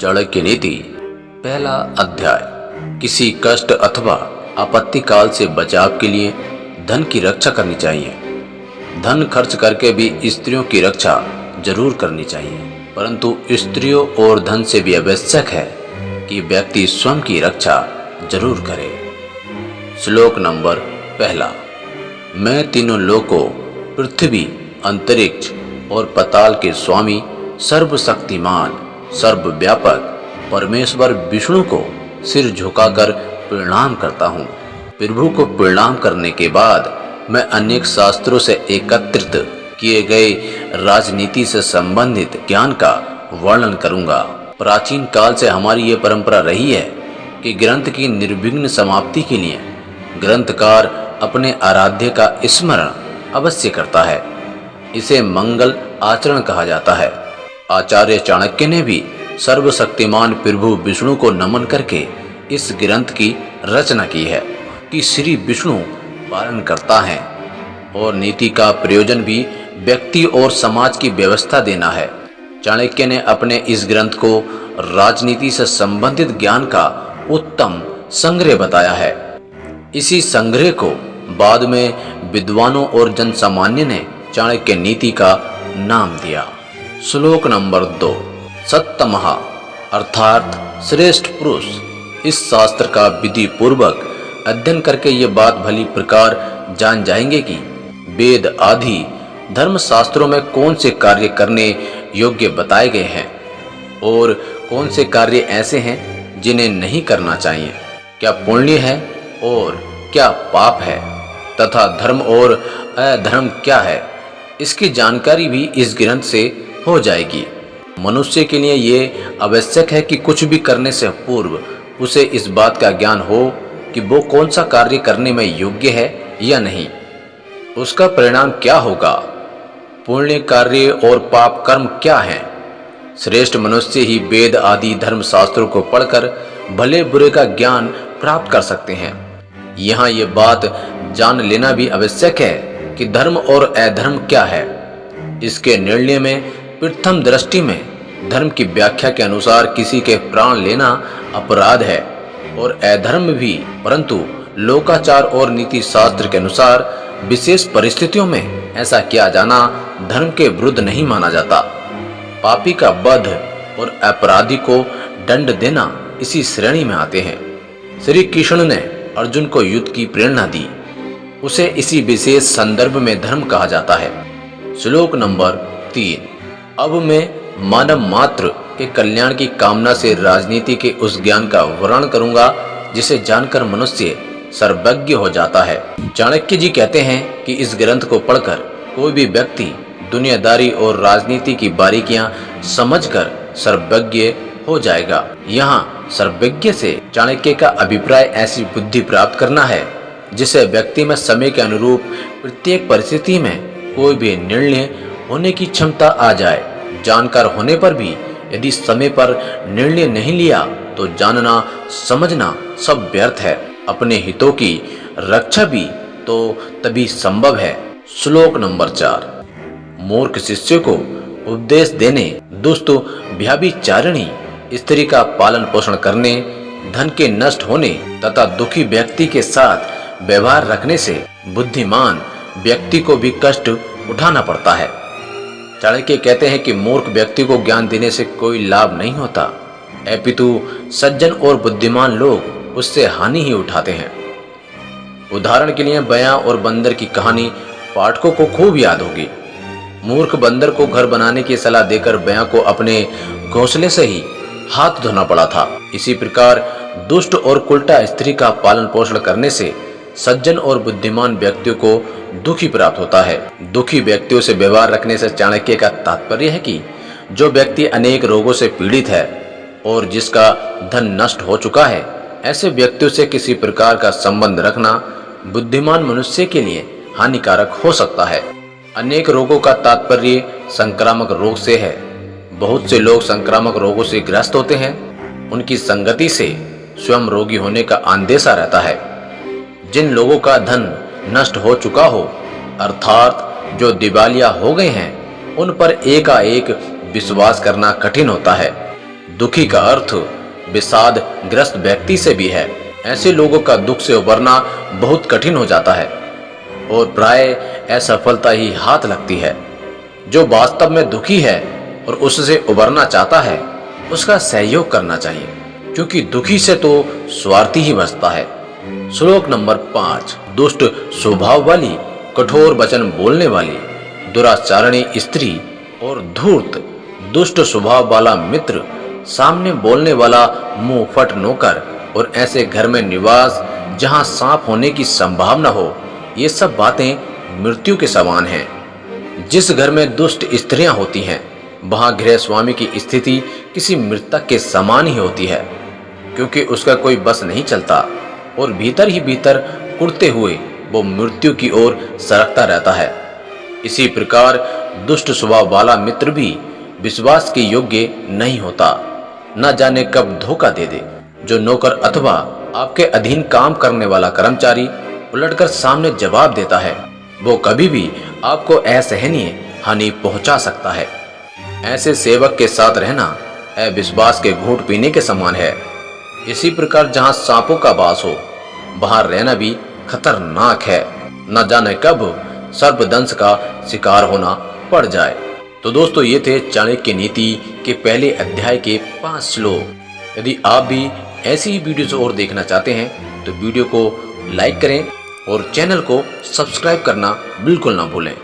चाणक्य नीति पहला अध्याय। किसी कष्ट अथवा आपत्ति काल से बचाव के लिए धन की रक्षा करनी चाहिए। धन खर्च करके भी स्त्रियों की रक्षा जरूर करनी चाहिए, परंतु स्त्रियों और धन से भी आवश्यक है कि व्यक्ति स्वयं की रक्षा जरूर करे। श्लोक नंबर पहला। मैं तीनों लोकों पृथ्वी, अंतरिक्ष और पाताल के स्वामी, सर्वशक्तिमान, सर्वव्यापक परमेश्वर विष्णु को सिर झुकाकर प्रणाम करता हूँ। प्रभु को प्रणाम करने के बाद मैं अनेक शास्त्रों से एकत्रित किए गए राजनीति से संबंधित ज्ञान का वर्णन करूंगा। प्राचीन काल से हमारी ये परंपरा रही है कि ग्रंथ की निर्विघ्न समाप्ति के लिए ग्रंथकार अपने आराध्य का स्मरण अवश्य करता है। इसे मंगल आचरण कहा जाता है। आचार्य चाणक्य ने भी सर्वशक्तिमान प्रभु विष्णु को नमन करके इस ग्रंथ की रचना की है कि श्री विष्णु पालन करता है और नीति का प्रयोजन भी व्यक्ति और समाज की व्यवस्था देना है। चाणक्य ने अपने इस ग्रंथ को राजनीति से संबंधित ज्ञान का उत्तम संग्रह बताया है। इसी संग्रह को बाद में विद्वानों और जन सामान्य ने चाणक्य नीति का नाम दिया। श्लोक नंबर 2। सत्तमः अर्थात श्रेष्ठ पुरुष इस शास्त्र का विधि पूर्वक अध्ययन करके ये बात भली प्रकार जान जाएंगे कि वेद आदि धर्म शास्त्रों में कौन से कार्य करने योग्य बताए गए हैं और कौन से कार्य ऐसे हैं जिन्हें नहीं करना चाहिए, क्या पुण्य है और क्या पाप है, तथा धर्म और अधर्म क्या है। इसकी जानकारी भी इस ग्रंथ से हो जाएगी। मनुष्य के लिए ये आवश्यक है कि कुछ भी करने से पूर्व उसे इस बात का ज्ञान हो कि वो कौन सा कार्य करने में योग्य है या नहीं, उसका परिणाम क्या होगा, पुण्य कार्य और पाप कर्म क्या हैं। श्रेष्ठ मनुष्य ही वेद आदि धर्म शास्त्रों को पढ़कर भले बुरे का ज्ञान प्राप्त कर सकते हैं। यहाँ ये बात जान लेना भी आवश्यक है कि धर्म और अधर्म क्या है। इसके निर्णय में प्रथम दृष्टि में धर्म की व्याख्या के अनुसार किसी के प्राण लेना अपराध है और अधर्म भी, परंतु लोकाचार और नीति शास्त्र के अनुसार विशेष परिस्थितियों में ऐसा किया जाना धर्म के विरुद्ध नहीं माना जाता। पापी का वध और अपराधी को दंड देना इसी श्रेणी में आते हैं। श्री कृष्ण ने अर्जुन को युद्ध की प्रेरणा दी, उसे इसी विशेष संदर्भ में धर्म कहा जाता है। श्लोक नंबर 3। अब मैं मानव मात्र के कल्याण की कामना से राजनीति के उस ज्ञान का वर्णन करूंगा जिसे जानकर मनुष्य सर्वज्ञ हो जाता है। चाणक्य जी कहते हैं कि इस ग्रंथ को पढ़कर कोई भी व्यक्ति दुनियादारी और राजनीति की बारीकियां समझकर सर्वज्ञ हो जाएगा। यहाँ सर्वज्ञ से चाणक्य का अभिप्राय ऐसी बुद्धि प्राप्त करना है जिसे व्यक्ति में समय के अनुरूप प्रत्येक परिस्थिति में कोई भी निर्णय होने की क्षमता आ जाए। जानकार होने पर भी यदि समय पर निर्णय नहीं लिया तो जानना समझना सब व्यर्थ है। अपने हितों की रक्षा भी तो तभी संभव है। श्लोक नंबर 4। मूर्ख शिष्य को उपदेश देने, दुष्ट व्यभिचारिणी स्त्री का पालन पोषण करने, धन के नष्ट होने तथा दुखी व्यक्ति के साथ व्यवहार रखने से बुद्धिमान व्यक्ति को भी कष्ट उठाना पड़ता है। चाणक्य कहते हैं कि मूर्ख व्यक्ति को ज्ञान देने से कोई लाभ नहीं होता, अपितु सज्जन और बुद्धिमान लोग उससे हानि ही उठाते हैं। उदाहरण के लिए बयां और बंदर की कहानी पाठकों को खूब याद होगी। मूर्ख बंदर को घर बनाने की सलाह देकर बयां को अपने घोंसले से ही हाथ धोना पड़ा था। इसी प्रकार दुष्ट और कुलटा स्त्री का पालन पोषण करने से सज्जन और बुद्धिमान व्यक्तियों को दुखी प्राप्त होता है। दुखी व्यक्तियों से व्यवहार रखने से चाणक्य का तात्पर्य है कि जो व्यक्ति अनेक रोगों से पीड़ित है और जिसका धन नष्ट हो चुका है, ऐसे व्यक्तियों से किसी प्रकार का संबंध रखना बुद्धिमान मनुष्य के लिए हानिकारक हो सकता है। अनेक रोगों का तात्पर्य संक्रामक रोग से है। बहुत से लोग संक्रामक रोगों से ग्रस्त होते हैं। उनकी संगति से स्वयं रोगी होने का अंदेशा रहता है। जिन लोगों का धन नष्ट हो चुका हो, अर्थात जो दिवालिया हो गए हैं, उन पर एकाएक विश्वास करना कठिन होता है। दुखी का अर्थ विषाद ग्रस्त व्यक्ति से भी है। ऐसे लोगों का दुख से उबरना बहुत कठिन हो जाता है और प्राय असफलता ही हाथ लगती है। जो वास्तव में दुखी है और उससे उबरना चाहता है, उसका सहयोग करना चाहिए, क्योंकि दुखी से तो स्वार्थी ही बचता है। श्लोक नंबर 5। दुष्ट स्वभाव वाली, कठोर वचन बोलने वाली, दुराचारणी स्त्री और धूर्त दुष्ट स्वभाव वाला मित्र, सामने बोलने वाला मुंह फट नौकर और ऐसे घर में निवास जहां सांप होने की संभावना हो, ये सब बातें मृत्यु के समान हैं। जिस घर में दुष्ट स्त्रियां होती हैं, वहां गृह स्वामी की स्थिति किसी मृतक के समान ही होती है, क्योंकि उसका कोई बस नहीं चलता और भीतर ही भीतर कुढ़ते हुए वो मृत्यु की ओर सरकता रहता है। इसी प्रकार दुष्ट स्वभाव वाला मित्र भी विश्वास के योग्य नहीं होता, न जाने कब धोखा दे दे। जो नौकर अथवा आपके अधीन काम करने वाला कर्मचारी उलटकर सामने जवाब देता है, वो कभी भी आपको असहनीय हानि पहुंचा सकता है। ऐसे सेवक के साथ रहना अविश्वास के घूंट पीने के समान है। इसी प्रकार जहां सांपों का वास हो, वहां रहना भी खतरनाक है। न जाने कब सर्पदंश का शिकार होना पड़ जाए। तो दोस्तों, ये थे चाणक्य नीति के पहले अध्याय के 5 श्लोक। यदि आप भी ऐसी ही वीडियोस और देखना चाहते हैं तो वीडियो को लाइक करें और चैनल को सब्सक्राइब करना बिल्कुल ना भूलें।